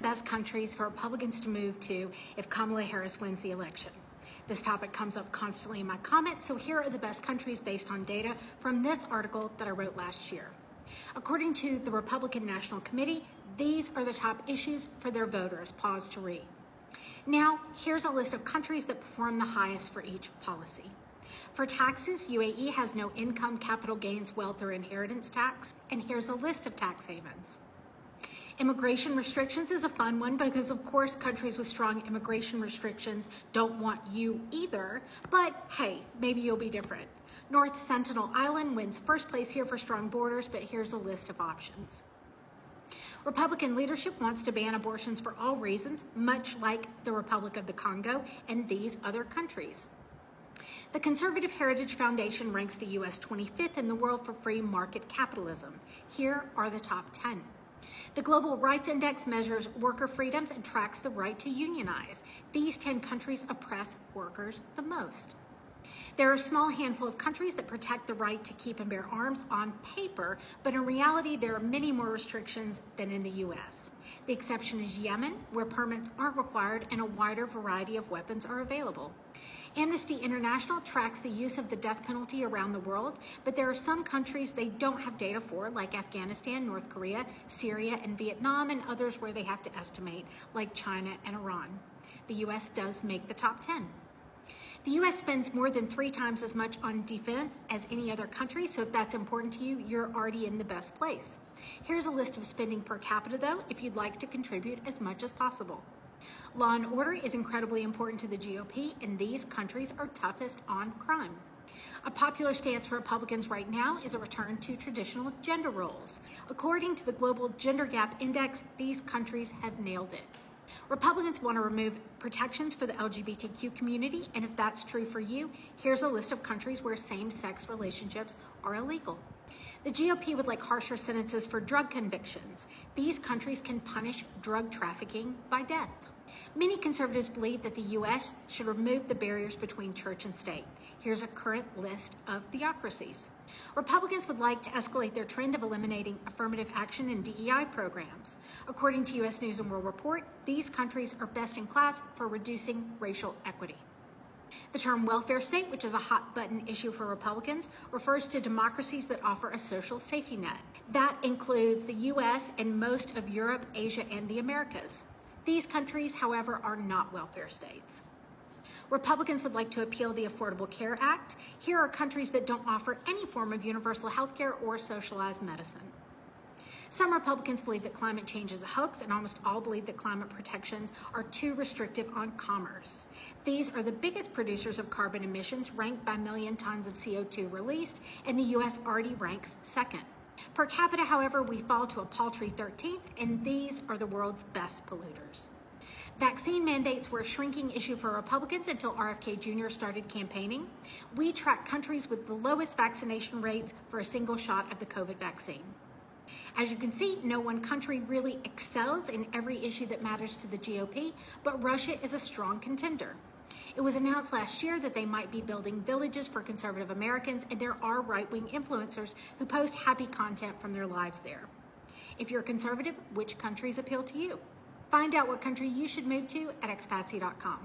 best countries for Republicans to move to if Kamala Harris wins the election? This topic comes up constantly in my comments, so here are the best countries based on data from this article that I wrote last year. According to the Republican National Committee, these are the top issues for their voters. Pause to read. Now, here's a list of countries that perform the highest for each policy. For taxes, UAE has no income, capital gains, wealth, or inheritance tax, and here's a list of tax havens. Immigration restrictions is a fun one because, of course, countries with strong immigration restrictions don't want you either, but hey, maybe you'll be different. North Sentinel Island wins first place here for strong borders, but here's a list of options. Republican leadership wants to ban abortions for all reasons, much like the Republic of the Congo and these other countries. The Conservative Heritage Foundation ranks the U.S. 25th in the world for free market capitalism. Here are the top 10. The Global Rights Index measures worker freedoms and tracks the right to unionize. These 10 countries oppress workers the most. There are a small handful of countries that protect the right to keep and bear arms on paper, but in reality, there are many more restrictions than in the U.S. The exception is Yemen, where permits aren't required and a wider variety of weapons are available. Amnesty International tracks the use of the death penalty around the world, but there are some countries they don't have data for, like Afghanistan, North Korea, Syria, and Vietnam, and others where they have to estimate, like China and Iran. The U.S. does make the top 10. The U.S. spends more than 3 times as much on defense as any other country, so if that's important to you, you're already in the best place. Here's a list of spending per capita, though, if you'd like to contribute as much as possible. Law and order is incredibly important to the GOP, and these countries are toughest on crime. A popular stance for Republicans right now is a return to traditional gender roles. According to the Global Gender Gap Index, these countries have nailed it. Republicans want to remove protections for the LGBTQ community, and if that's true for you, here's a list of countries where same-sex relationships are illegal. The GOP would like harsher sentences for drug convictions. These countries can punish drug trafficking by death. Many conservatives believe that the U.S. should remove the barriers between church and state. Here's a current list of theocracies. Republicans would like to escalate their trend of eliminating affirmative action in DEI programs. According to U.S. News and World Report, these countries are best in class for reducing racial equity. The term welfare state, which is a hot-button issue for Republicans, refers to democracies that offer a social safety net. That includes the U.S. and most of Europe, Asia, and the Americas. These countries, however, are not welfare states. Republicans would like to appeal the Affordable Care Act. Here are countries that don't offer any form of universal health care or socialized medicine. Some Republicans believe that climate change is a hoax, and almost all believe that climate protections are too restrictive on commerce. These are the biggest producers of carbon emissions, ranked by million tons of CO2 released, and the U.S. already ranks second. Per capita, however, we fall to a paltry 13th, and these are the world's best polluters. Vaccine mandates were a shrinking issue for Republicans until RFK Jr. started campaigning. We track countries with the lowest vaccination rates for a single shot of the COVID vaccine. As you can see, no one country really excels in every issue that matters to the GOP, but Russia is a strong contender. It was announced last year that they might be building villages for conservative Americans, and there are right-wing influencers who post happy content from their lives there. If you're a conservative, which countries appeal to you? Find out what country you should move to at expatsy.com.